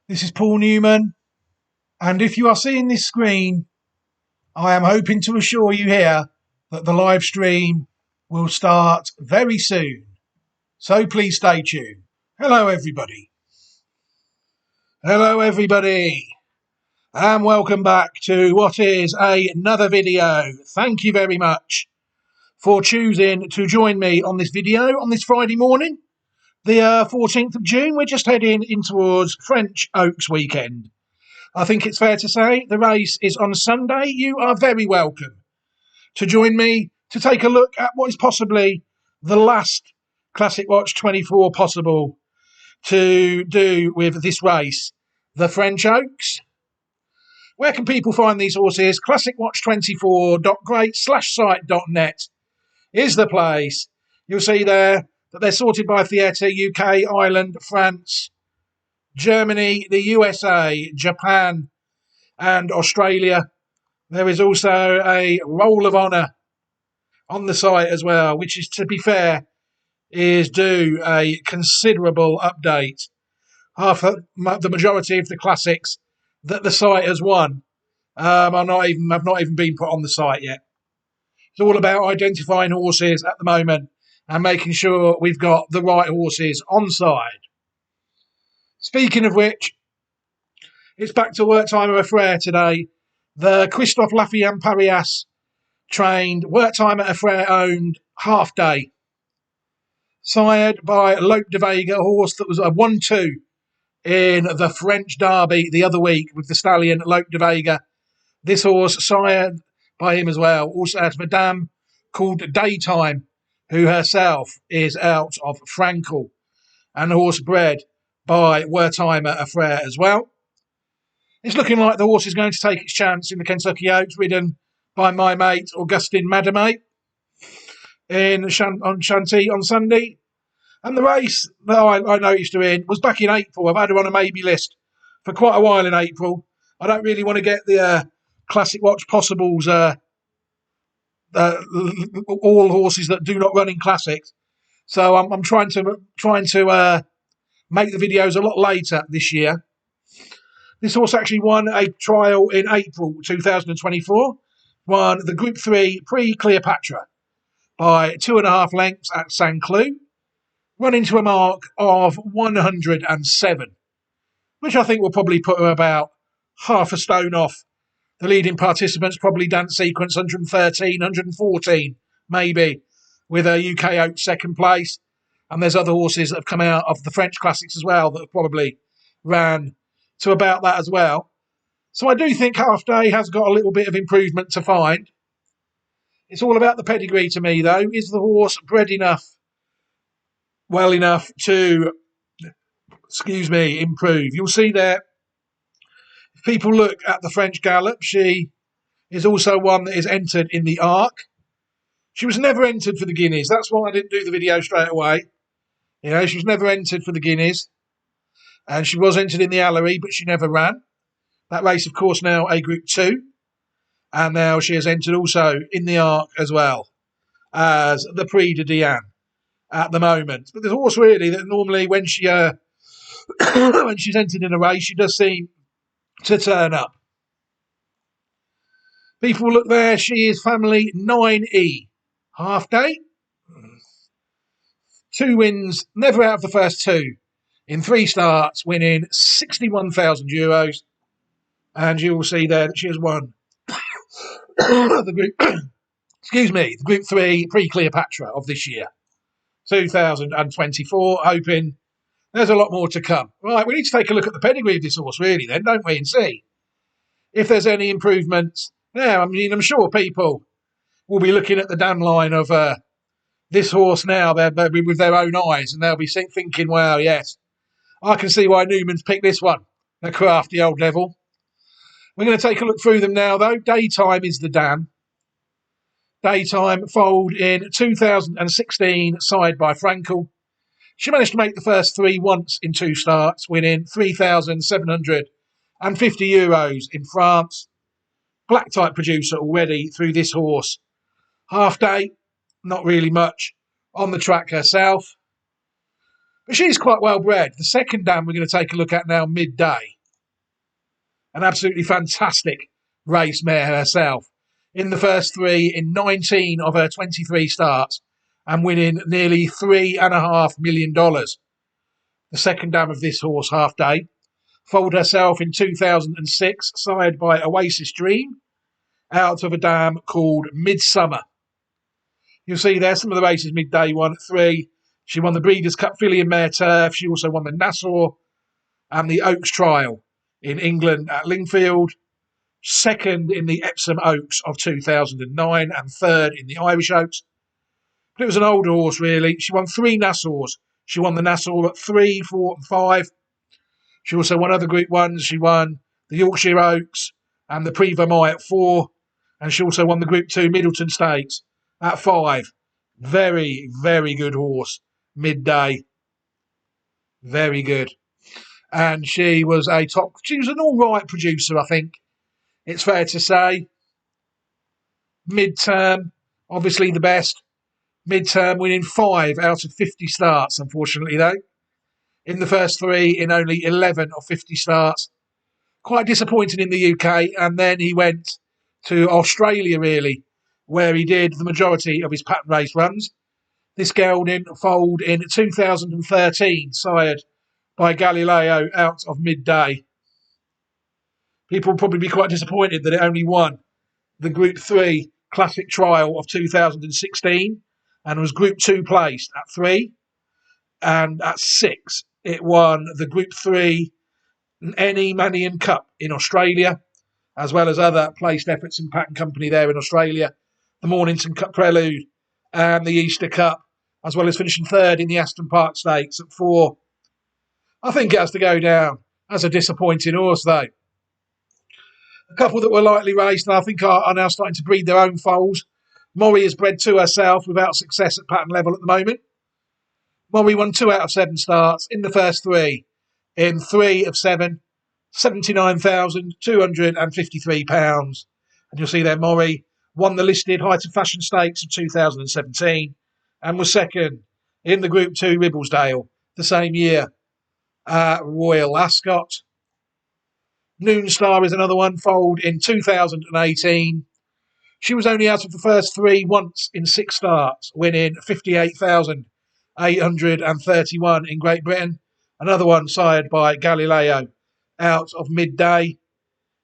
This is Paul Newman, and if you are seeing this screen, I am hoping to assure you here that the live stream will start very soon. So please stay tuned. Hello, everybody. Hello, everybody. And welcome back to what is another video. Thank you very much for choosing to join me on this video on this Friday morning, the 14th of June. We're just heading in towards French Oaks weekend. I think it's fair to say the race is on Sunday. You are very welcome to join me to take a look at what is possibly the last Classic Watch 24 possible to do with this race, the French Oaks. Where can people find these horses? classicwatch24.great/site.net is the place. You'll see there that they're sorted by theatre: UK, Ireland, France, Germany, the USA, Japan, and Australia. There is also a Roll of Honour on the site as well, which is, to be fair, is due a considerable update. The majority of the classics that the site has won have not even been put on the site yet. It's all about identifying horses at the moment and making sure we've got the right horses on side. Speaking of which, it's back to work time of a Frere today. The Christophe Lafayette-Parias trained work time at a Frere owned Halfday, sired by Lope de Vega, a horse that was a 1-2 in the French Derby the other week with the stallion Lope de Vega. This horse sired by him as well. Also has a dam called Daytime, who herself is out of Frankel, and the horse bred by Wertheimer a Frere as well. It's looking like the horse is going to take its chance in the Kentucky Oaks, ridden by my mate Augustin Madame on Shanty on Sunday. And the race that I noticed her in was back in April. I've had her on a maybe list for quite a while in April. I don't really want to get the Classic Watch Possibles, all horses that do not run in classics. So I'm trying to make the videos a lot later this year. This horse actually won a trial in April 2024. Won the Group 3 Pre-Cleopatra by 2.5 lengths at St. Cloud, running to a mark of 107, which I think will probably put her about half a stone off the leading participants, probably dance sequence 113, 114, maybe, with a UK Oaks second place. And there's other horses that have come out of the French classics as well that have probably ran to about that as well. So I do think Halfday has got a little bit of improvement to find. It's all about the pedigree to me, though. Is the horse bred enough, well enough to, improve? You'll see there, if people look at the French Gallop, she is also one that is entered in the Arc. She was never entered for the Guineas. That's why I didn't do the video straight away. You know, she was never entered for the Guineas. And she was entered in the Allery, but she never ran. That race, of course, now a Group 2. And now she has entered also in the Arc as well as the Prix de Diane at the moment. But there's a horse really that normally when she when she's entered in a race, she does seem to turn up. People look there. She is family 9E. Halfday. 2 wins, never out of the first 2. In 3 starts, winning €61,000. And you will see there that she has won the Group, the Group 3 Pre-Cleopatra of this year, 2024, hoping there's a lot more to come. Right, we need to take a look at the pedigree of this horse, really, then, don't we, and see if there's any improvements. Yeah, I mean, I'm sure people will be looking at the dam line of this horse now with their own eyes, and they'll be thinking, well, yes, I can see why Newman's picked this one, the crafty old devil. We're going to take a look through them now, though. Daytime is the dam. Daytime foaled in 2016, sired by Frankel. She managed to make the first 3 once in 2 starts, winning €3,750 in France. Black type producer already through this horse. Halfday, not really much on the track herself. But she's quite well bred. The second dam we're going to take a look at now, Midday. an absolutely fantastic race mare herself. In the first three in 19 of her 23 starts and winning nearly $3.5 million. The second dam of this horse, Halfday, foaled herself in 2006, sired by Oasis Dream, out of a dam called Midsummer. You'll see there some of the races Midday won at 3. She won the Breeders' Cup Filly and Mare Turf. She also won the Nassau and the Oaks Trial in England at Lingfield. Second in the Epsom Oaks of 2009 and third in the Irish Oaks. But it was an older horse, really. She won 3 Nassau's. She won the Nassau at 3, 4 and 5. She also won other Group 1s. She won the Yorkshire Oaks and the Prix Vermeil at 4. And she also won the Group 2 Middleton Stakes at 5. Very, very good horse. Midday. Very good. And she was an all right producer, I think. It's fair to say. Midterm, obviously the best. Midterm winning 5 out of 50 starts, unfortunately, though. In the first 3 in only 11 of 50 starts. Quite disappointing in the UK. And then he went to Australia, really, where he did the majority of his pattern race runs. This gelding foaled in 2013, sired by Galileo out of Midday. People will probably be quite disappointed that it only won the Group 3 Classic Trial of 2016 and was Group 2 placed at 3. And at 6, it won the Group 3 Any Manian Cup in Australia, as well as other placed efforts in Pattern Company there in Australia, the Mornington Cup Prelude and the Easter Cup, as well as finishing third in the Aston Park Stakes at 4. I think it has to go down as a disappointing horse, though. A couple that were lightly raced and I think are now starting to breed their own foals. Maury has bred 2 herself without success at pattern level at the moment. Maury won 2 out of 7 starts in the first 3. In 3 of 7, £79,253. And you'll see there Maury won the listed Height of Fashion Stakes of 2017 and was second in the Group 2 Ribblesdale the same year at Royal Ascot. Noon Star is another one, foaled in 2018. She was only out of the first 3 once in 6 starts, winning 58,831 in Great Britain. Another one sired by Galileo out of Midday.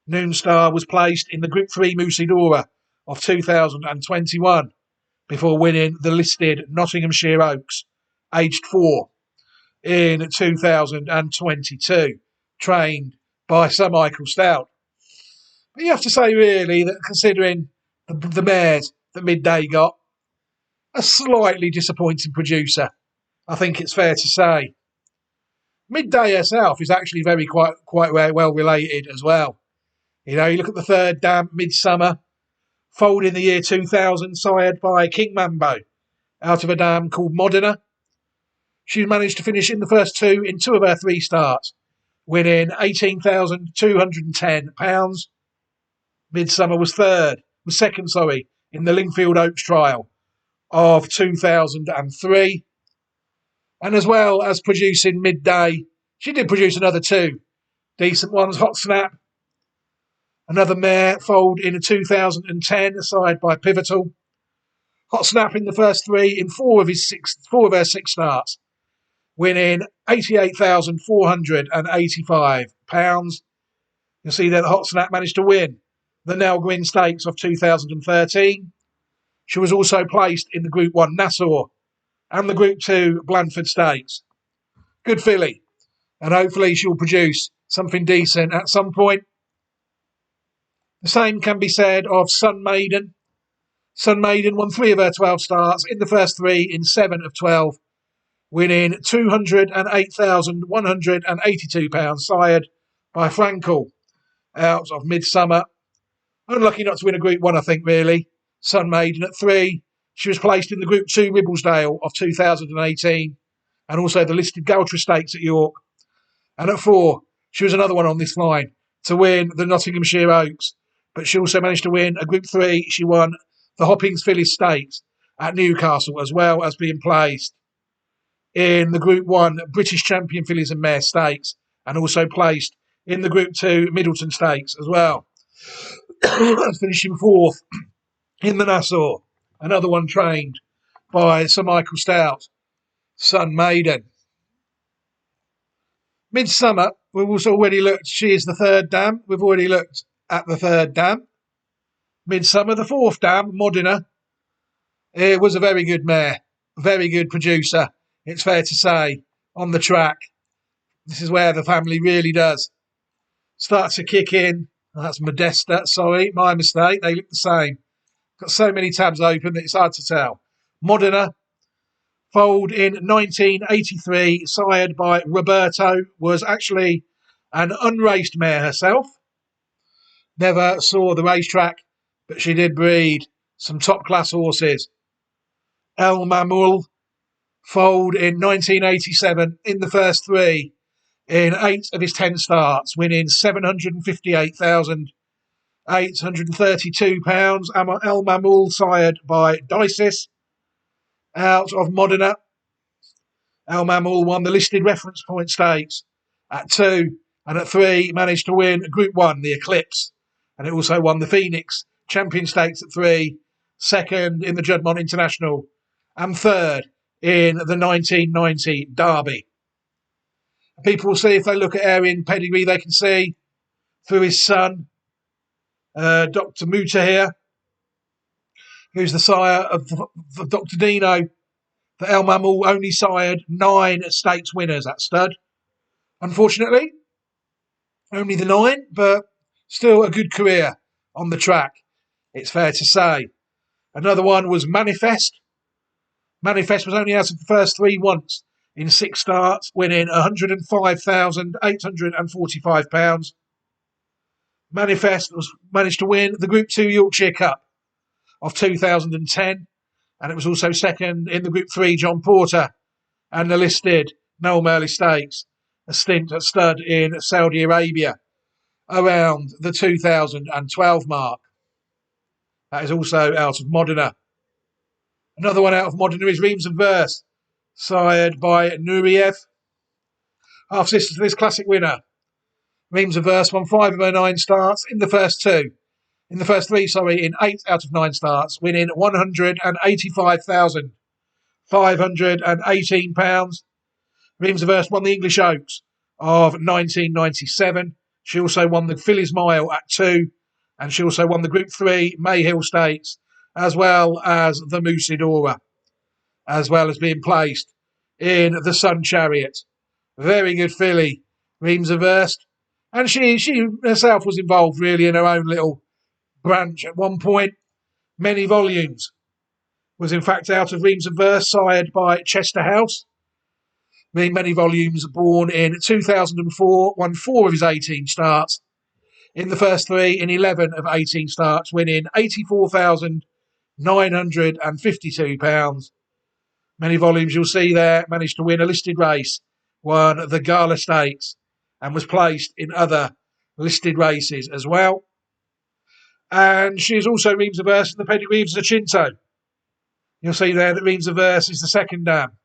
Noon Star was placed in the Group 3 Musidora of 2021 before winning the listed Nottinghamshire Oaks, aged 4, in 2022, trained by Sir Michael Stout. But you have to say, really, that considering the mares that Midday got, a slightly disappointing producer, I think it's fair to say. Midday herself is actually quite well related as well. You know, you look at the third dam, Midsummer, foaled in the year 2000, sired by King Mambo, out of a dam called Modena. She managed to finish in the first 2 in 2 of her 3 starts, winning £18,210. Midsummer was second, in the Lingfield Oaks Trial of 2003. And as well as producing Midday, she did produce another 2 decent ones. Hot Snap, another mare, foaled in 2010, side by Pivotal. Hot Snap in the first 3 in 4 of her 6 starts, winning £88,485. You'll see that Hot Snap managed to win the Nell Gwyn Stakes of 2013. She was also placed in the Group 1 Nassau and the Group 2 Blandford Stakes. Good filly, and hopefully she'll produce something decent at some point. The same can be said of Sun Maiden. Sun Maiden won 3 of her 12 starts in the first 3 in 7 of 12, winning £208,182, sired by Frankel out of Midsummer. Unlucky not to win a Group 1, I think, really. Sun Maiden at 3. She was placed in the Group 2 Ribblesdale of 2018 and also the listed Galtra Stakes at York. And at 4, she was another one on this line to win the Nottinghamshire Oaks. But she also managed to win a Group 3. She won the Hoppings Phillies Stakes at Newcastle, as well as being placed in the Group 1 British Champion Fillies and Mare Stakes, and also placed in the Group 2 Middleton Stakes as well. Finishing fourth in the Nassau. Another one trained by Sir Michael Stout, Sun Maiden. Midsummer, we've also already looked, she is the third dam. We've already looked at the third dam. Midsummer, the fourth dam, Modena. It was a very good mare, very good producer, it's fair to say, on the track. This is where the family really does start to kick in. That's Modesta, sorry, my mistake. They look the same. Got so many tabs open that it's hard to tell. Modena, foaled in 1983, sired by Roberto, was actually an unraced mare herself. Never saw the racetrack, but she did breed some top-class horses. El Mamul, foaled in 1987 in the first three in 8 of his 10 starts, winning £758,832. El Mamul, sired by Dices, out of Modena. El Mamul won the listed reference point stakes at 2, and at 3 managed to win Group 1, the Eclipse, and it also won the Phoenix Champion Stakes at 3, second in the Juddmonte International, and third in the 1990 Derby. People will see, if they look at Arian pedigree, they can see through his son, Dr. Muta here, who's the sire of Dr. Dino, that El Mamul only sired 9 stakes winners at stud. Unfortunately, only the 9, but still a good career on the track, it's fair to say. Another one was Manifest. Manifest was only out of the first 3 once in 6 starts, winning £105,845. Manifest managed to win the Group 2 Yorkshire Cup of 2010, and it was also second in the Group 3 John Porter and the listed Noel Merley Stakes, a stint at stud in Saudi Arabia around the 2012 mark. That is also out of Modena. Another one out of Modena is Reams and Verse, sired by Nureyev. Half sister to this classic winner. Reams and Verse won 5 of her 9 starts in the first 3, in 8 out of 9 starts, winning £185,518. Reams of Verse won the English Oaks of 1997. She also won the Fillies Mile at 2, and she also won the Group 3 Mayhill Stakes, as well as the Musidora, as well as being placed in the Sun Chariot. Very good filly, Reams of Verse. And she herself was involved really in her own little branch at one point. Many Volumes was in fact out of Reams of Verse, sired by Chester House. Many Volumes, born in 2004, won 4 of his 18 starts. In the first 3, in 11 of 18 starts, winning £84,952. Many Volumes, you'll see there, managed to win a listed race, won the Gala Stakes, and was placed in other listed races as well. And she is also Reams of Verse in the pedigree of Zachinto. You'll see there that Reams of Verse is the second dam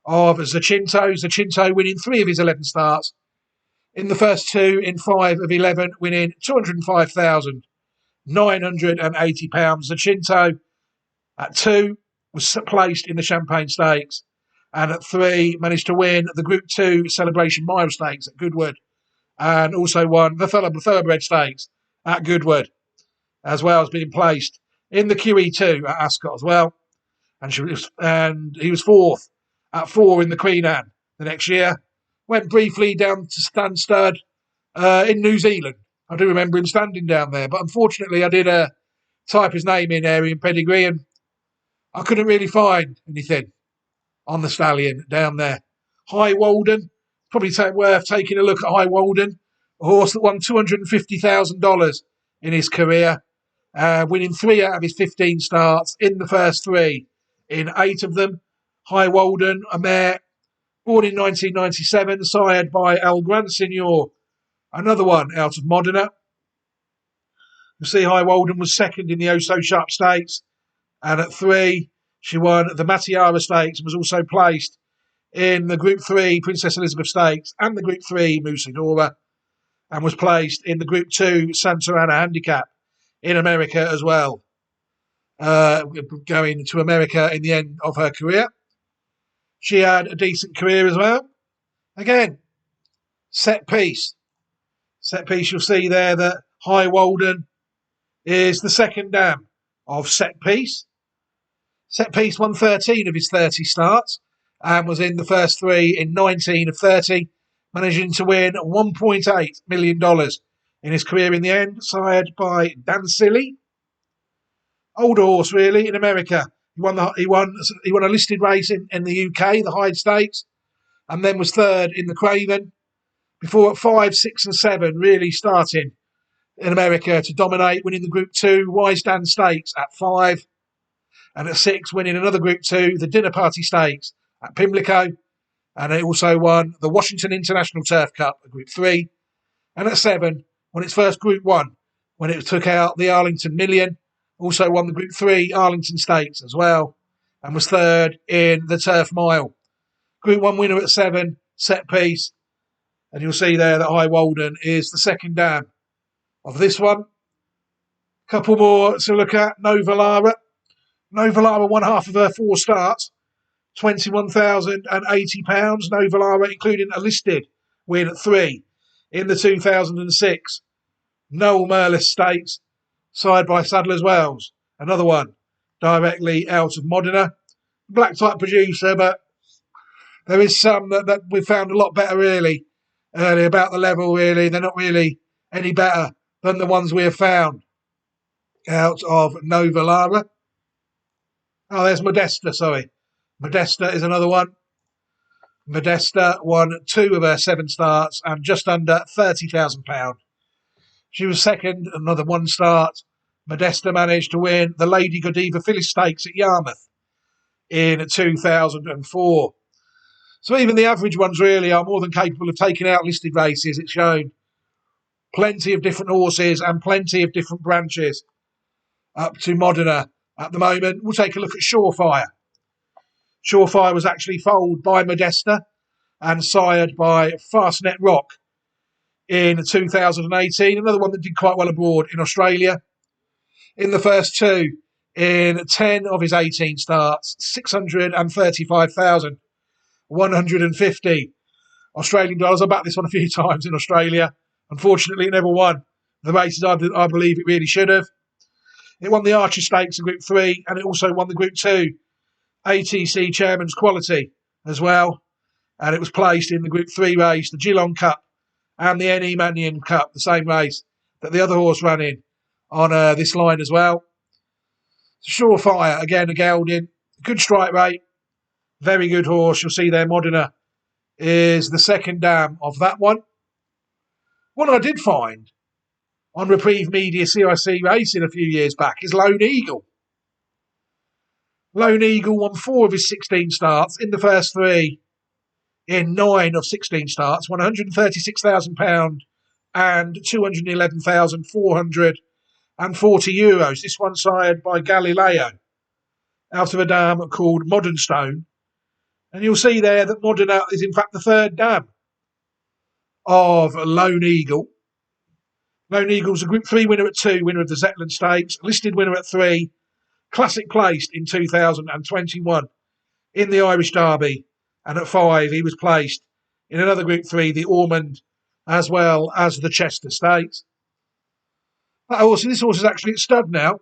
of Zachinto. Zachinto winning 3 of his 11 starts. In the first 2, in 5 of 11, winning £205,980. Zachinto at 2 was placed in the Champagne Stakes, and at 3 managed to win the Group 2 Celebration Mile Stakes at Goodwood, and also won the Thoroughbred Stakes at Goodwood, as well as being placed in the QE2 at Ascot as well. And he was 4th at 4 in the Queen Anne the next year. Went briefly down to Stansted in New Zealand. I do remember him standing down there, but unfortunately I did type his name in Arian pedigree, and I couldn't really find anything on the stallion down there. High Walden, probably worth taking a look at High Walden, a horse that won $250,000 in his career, winning 3 out of his 15 starts in the first 3, in 8 of them. High Walden, a mare born in 1997, sired by El Gran Senor, another one out of Modena. You see High Walden was second in the Oh So Sharp Stakes, and at 3 she won the Matiara Stakes and was also placed in the Group 3 Princess Elizabeth Stakes and the Group 3 Musidora. and was placed in the Group 2 Santa Ana Handicap in America as well, going to America in the end of her career. She had a decent career as well. Again, set piece. Set piece, you'll see there that High Walden is the second dam of set piece. Set piece won 13 of his 30 starts and was in the first three in 19 of 30, managing to win $1.8 million in his career in the end, sired by Dan Silly. Older horse, really, in America. He won a listed race in the UK, the Hyde Stakes, and then was third in the Craven, before at 5, 6 and 7 really starting in America to dominate, winning the Group 2 Wise Dan Stakes at 5, and at 6 winning another Group 2, the Dinner Party Stakes at Pimlico, and it also won the Washington International Turf Cup at Group 3, and at 7 won its first Group 1 when it took out the Arlington Million, also won the Group 3 Arlington Stakes as well, and was third in the Turf Mile. Group 1 winner at 7, set piece, and you'll see there that High Walden is the second dam of this one. Couple more to look at. Novalara. Novalara won half of her 4 starts, £21,080. Novalara, including a listed win at 3 in the 2006 Noel Merlis Stakes, sired by Sadler's Wells. Another one directly out of Modena. Black type producer, but there is some that we've found a lot better really early about the level really. They're not really any better than the ones we have found out of Novalara. Oh, there's Modesta, sorry. Modesta is another one. Modesta won 2 of her 7 starts and just under £30,000. She was second, another 1 start. Modesta managed to win the Lady Godiva Phyllis Stakes at Yarmouth in 2004. So even the average ones really are more than capable of taking out listed races. It's shown plenty of different horses and plenty of different branches up to Modena at the moment. We'll take a look at Surefire. Surefire was actually foaled by Modesta and sired by Fastnet Rock in 2018. Another one that did quite well abroad in Australia. In the first 2, in 10 of his 18 starts, 635,150 Australian dollars. I backed this one a few times in Australia. Unfortunately, it never won the races I believe it really should have. It won the Archer Stakes in Group 3, and it also won the Group 2 ATC Chairman's Quality as well. And it was placed in the Group 3 race, the Geelong Cup, and the N.E. Mannion Cup, the same race that the other horse ran in on this line as well. Surefire, again, a gelding, good strike rate, very good horse. You'll see there, Modena is the second dam of that one. One I did find on Reprieve Media CIC Racing a few years back is Lone Eagle. Lone Eagle won 4 of his 16 starts in the first 3 in 9 of 16 starts, won £136,000 and €211,440. This one sired by Galileo out of a dam called Modern Stone. And you'll see there that Modena is in fact the third dam of Lone Eagle. Lone Eagle's a Group 3 winner at 2, winner of the Zetland Stakes, listed winner at 3, classic placed in 2021 in the Irish Derby, and at 5 he was placed in another Group 3, the Ormond, as well as the Chester Stakes. This horse is actually at stud now.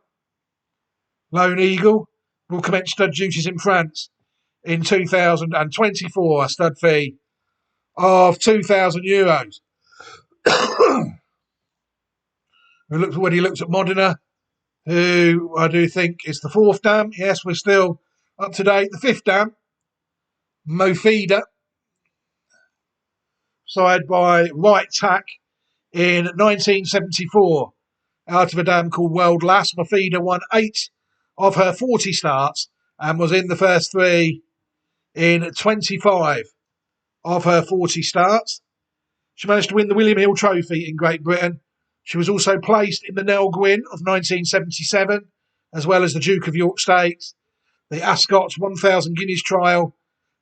Lone Eagle will commence stud duties in France in 2024, a stud fee of €2,000. When he looked at Modena, who I do think is the 4th dam. Yes, we're still up to date. The 5th dam, Mofida, sired by Right Tack in 1974 out of a dam called World Lass. Mofida won 8 of her 40 starts and was in the first 3 in 25 of her 40 starts. She managed to win the William Hill Trophy in Great Britain. She was also placed in the Nell Gwyn of 1977, as well as the Duke of York Stakes, the Ascot's 1,000 Guineas Trial,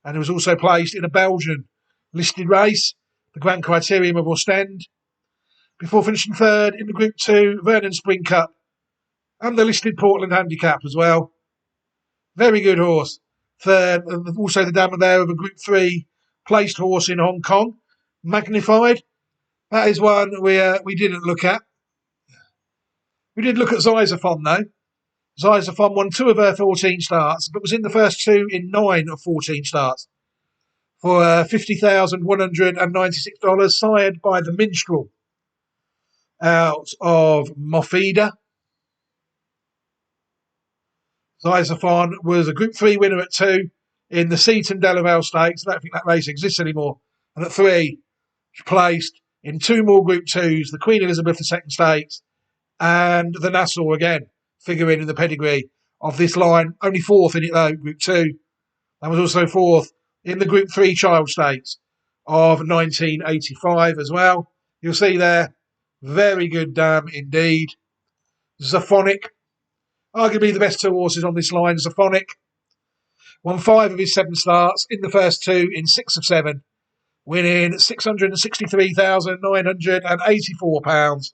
and it was also placed in a Belgian listed race, the Grand Criterium of Ostend. before finishing third in the Group 2 Vernon Spring Cup and the listed Portland Handicap as well. Very good horse. Third, also the dam there of a Group 3 placed horse in Hong Kong, Magnified. That is one we didn't look at. We did look at Zyzophon though. Zyzophon won 2 of her 14 starts, but was in the first 2 in 9 of 14 starts for $50,196, sired by the Minstrel out of Mofida. Zyzophon was a Group 3 winner at 2 in the Seaton Delaval Stakes. I don't think that race exists anymore. And at 3, she placed in 2 more Group 2s, the Queen Elizabeth II Stakes and the Nassau again, figuring in the pedigree of this line. Only 4th in it though, Group 2. That was also 4th in the Group 3 Child Stakes of 1985 as well. You'll see there, very good dam indeed. Zaphonic, arguably the best 2 horses on this line. Zaphonic won 5 of his 7 starts in the first 2 in 6 of 7, winning £663,984.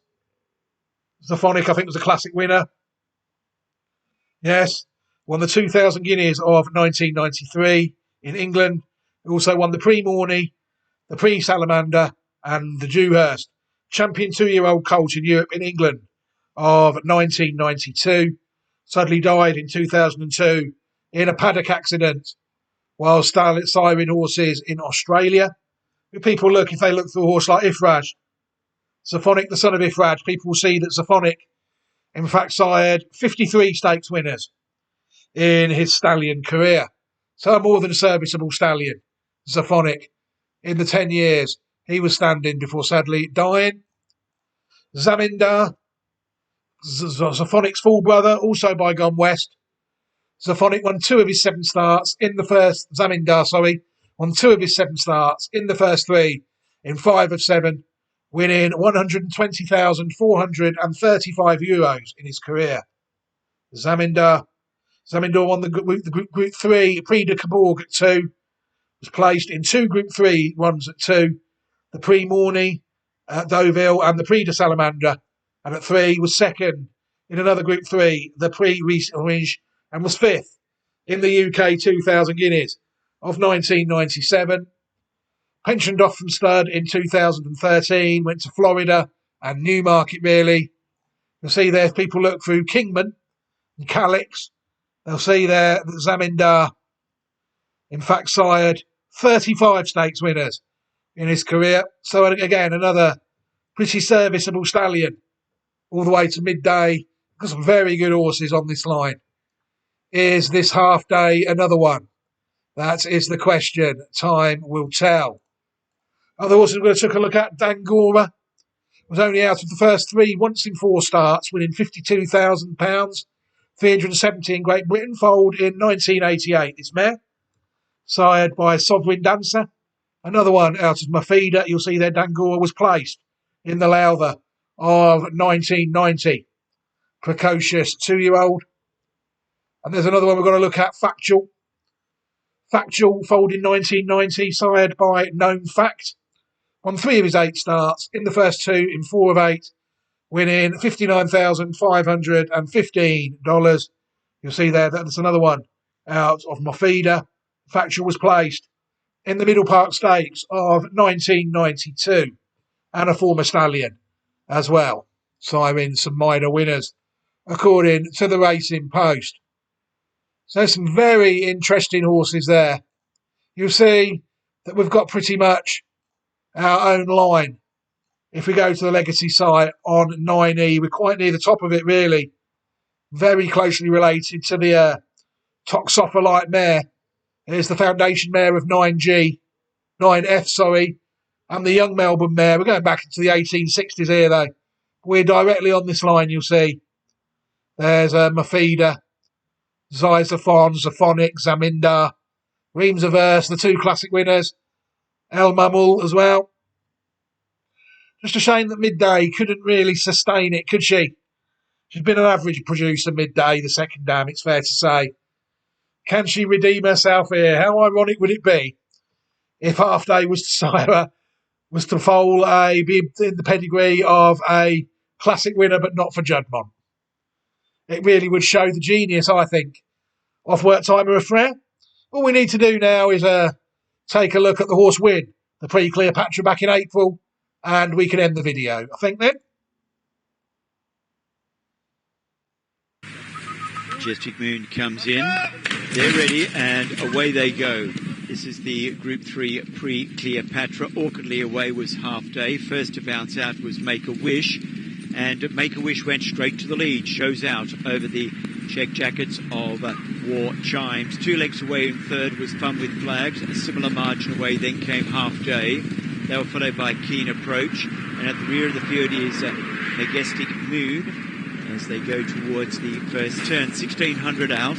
Zaphonic, I think, was a classic winner. Yes, won the 2,000 guineas of 1993 in England. He also won the Prix Morny, the Prix Salamander, and the Dewhurst. Champion 2-year-old colt in Europe in England of 1992. Suddenly died in 2002 in a paddock accident while siring horses in Australia. If people look, if they look through a horse like Ifraj, Zaphonic, the son of Ifraj, people will see that Zaphonic, in fact, sired 53 stakes winners in his stallion career. So a more than serviceable stallion, Zaphonic, in the 10 years he was standing before sadly dying. Zamindar, Zaphonic's full brother, also by Gone West. Zaphonic won 2 of his 7 starts in the first, won 2 of his 7 starts in the first 3 in 5 of 7, winning €120,435 in his career. Zamindar won the Group 3 Prix de Cabourg at 2, was placed in 2 Group 3 ones at 2, the Prix Morny at Deauville and the Prix de Salamander, and at 3 was second in another Group 3, the Prix Riche, and was 5th in the UK 2,000 guineas of 1997. Pensioned off from stud in 2013, went to Florida and Newmarket really. You'll see there, if people look through Kingman and Calix, they'll see there that Zamindar, in fact, sired 35 stakes winners in his career. So again, another pretty serviceable stallion all the way to midday. Got some very good horses on this line. Is this Halfday another one? That is the question. Time will tell. Other horses we're going to take a look at. Dangora was only out of the first 3 once in 4 starts, winning £52,000, 370 in Great Britain, foaled in 1988. This mare, sired by Sovereign Dancer. Another one out of Mofida. You'll see there Dangora was placed in the Lowther of 1990. Precocious 2-year-old. And there's another one we're going to look at, Factual. Factual foaled in 1990, sired by Known Fact. Won 3 of his 8 starts in the first 2 in 4 of 8, winning $59,515. You'll see there that's another one out of Mofida. Factual was placed in the Middle Park Stakes of 1992 and a former stallion as well, siring some minor winners according to the Racing Post. So some very interesting horses there. You'll see that we've got pretty much our own line. If we go to the Legacy site on 9E, we're quite near the top of it really. Very closely related to the Toxopholite mare. Here's the foundation mare of 9F, and the Young Melbourne mare. We're going back into the 1860s here though. We're directly on this line, you'll see. There's Mofida, Zyzophon, Zaphonic, Zamindar, Reams of Earth, the 2 classic winners, El Mamul as well. Just a shame that Midday couldn't really sustain it, could she? She's been an average producer, Midday, the second dam, it's fair to say. Can she redeem herself here? How ironic would it be if Halfday was to sire her was to foal be in the pedigree of a classic winner, but not for Juddmonte. It really would show the genius, I think, of Work Timer of Frere. All we need to do now is take a look at the horse Win, the pre-Cleopatra back in April, and we can end the video, I think, then. Majestic Moon comes in. They're ready, and away they go. This is the Group 3 pre-Cleopatra. Awkwardly away was Halfday. First to bounce out was Make a Wish. And Make a Wish went straight to the lead. Shows out over the check jackets of War Chimes. 2 lengths away in third was Fun with Flags. A similar margin away then came Halfday. They were followed by Keen Approach. And at the rear of the field is Majestic Moon as they go towards the first turn. 1600 out.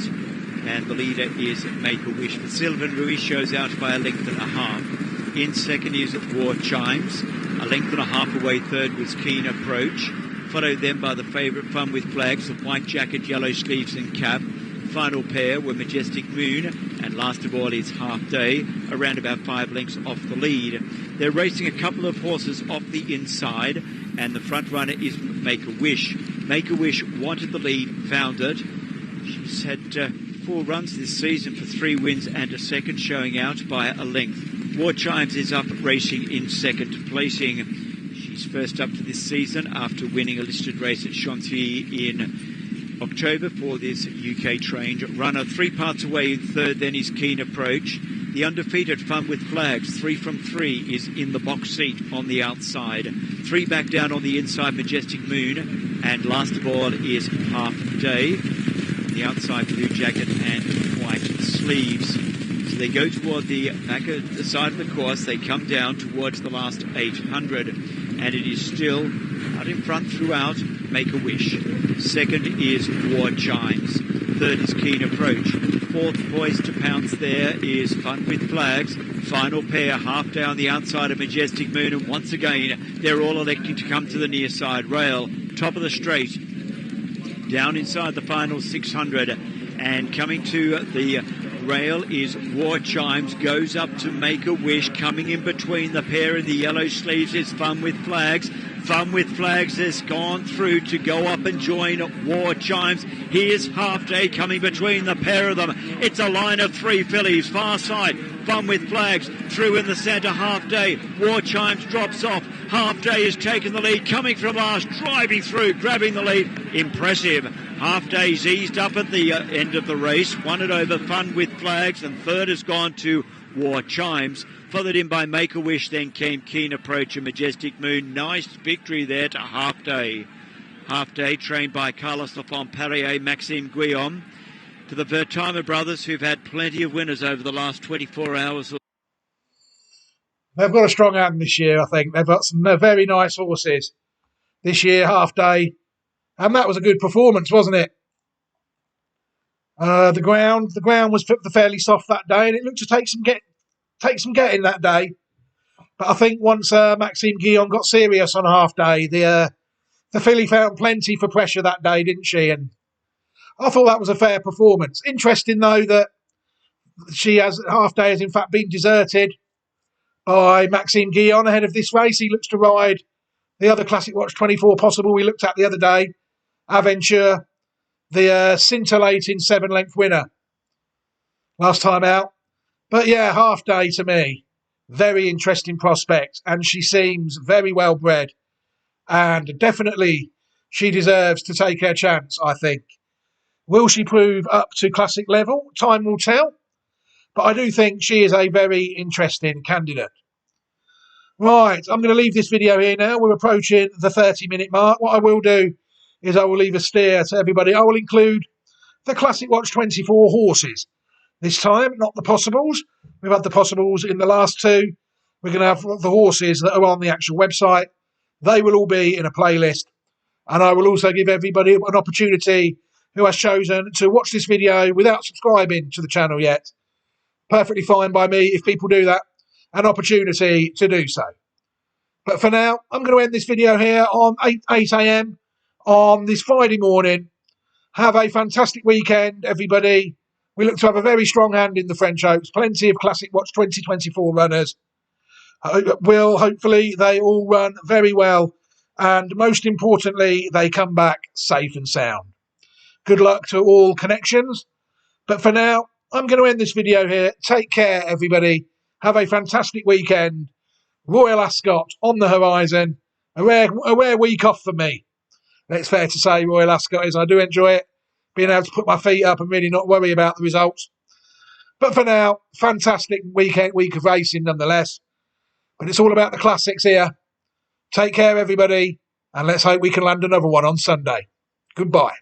And the leader is Make a Wish. But Sylvan Ruiz shows out by a length and a half. In second is War Chimes. A length and a half away third was Keen Approach. Followed then by the favourite Fun with Flags, the white jacket, yellow sleeves and cap. Final pair were Majestic Moon, and last of all is Halfday, around about 5 lengths off the lead. They're racing a couple of horses off the inside, and the front runner is Make a Wish. Make a Wish wanted the lead, found it. She's had 4 runs this season for 3 wins and a second, showing out by a length. War Chimes is up racing in second, placing. She's first up for this season after winning a listed race at Chantilly in October for this UK-trained runner. 3 parts away in third then is Keen Approach. The undefeated Fun with Flags, 3 from 3, is in the box seat on the outside. 3 back down on the inside, Majestic Moon. And last of all is Halfday. On the outside, blue jacket and white sleeves. So they go toward the back of the side of the course. They come down towards the last 800. And it is still out in front throughout, Make a Wish. Second is War Chimes. Third is Keen Approach. Fourth poised to pounce there is Fun with Flags. Final pair, Halfday on the outside of Majestic Moon. And once again, they're all electing to come to the near side rail. Top of the straight. Down inside the final 600. And coming to the rail is War Chimes, goes up to Make a Wish. Coming in between the pair in the yellow sleeves is Fun with Flags. Fun with Flags has gone through to go up and join War Chimes. Here's Halfday coming between the pair of them. It's a line of 3 fillies. Far side, Fun with Flags through in the centre. Halfday. War Chimes drops off. Halfday is taking the lead, coming from last, driving through, grabbing the lead. Impressive. Halfday's eased up at the end of the race, won it over Fun with Flags, and third has gone to War Chimes. Followed in by Make a Wish, then came Keen Approach and Majestic Moon. Nice victory there to Halfday. Halfday trained by Carlos Lafont Perrier, Maxime Guillaume. To the Vertimer brothers, who've had plenty of winners over the last 24 hours. They've got a strong hand this year, I think. They've got some very nice horses this year, Halfday. And that was a good performance, wasn't it? The ground was fairly soft that day, and it looked to take some getting that day. But I think once Maxime Guillaume got serious on Halfday, the filly found plenty for pressure that day, didn't she? And I thought that was a fair performance. Interesting, though, that Halfday has in fact been deserted by Maxime Guillaume ahead of this race. He looks to ride the other Classic Watch 24 possible we looked at the other day, Aventure, the scintillating 7-length winner last time out. But yeah, Halfday to me, very interesting prospect, and she seems very well bred, and definitely she deserves to take her chance, I think. Will she prove up to classic level? Time will tell, but I do think she is a very interesting candidate. Right, I'm going to leave this video here now. We're approaching the 30-minute mark. What I will do is I will leave a steer to everybody. I will include the Classic Watch 24 horses this time, not the possibles. We've had the possibles in the last 2. We're going to have the horses that are on the actual website. They will all be in a playlist. And I will also give everybody an opportunity who has chosen to watch this video without subscribing to the channel yet. Perfectly fine by me if people do that. An opportunity to do so. But for now, I'm going to end this video here on 8 a.m. on this Friday morning. Have a fantastic weekend, everybody. We look to have a very strong hand in the French Oaks. Plenty of Classic Watch 2024 runners. Hopefully they all run very well, and most importantly, they come back safe and sound. Good luck to all connections. But for now, I'm going to end this video here. Take care, everybody. Have a fantastic weekend. Royal Ascot on the horizon. A rare week off for me. It's fair to say Royal Ascot is. I do enjoy it. Being able to put my feet up and really not worry about the results. But for now, fantastic week of racing nonetheless. But it's all about the classics here. Take care, everybody. And let's hope we can land another one on Sunday. Goodbye.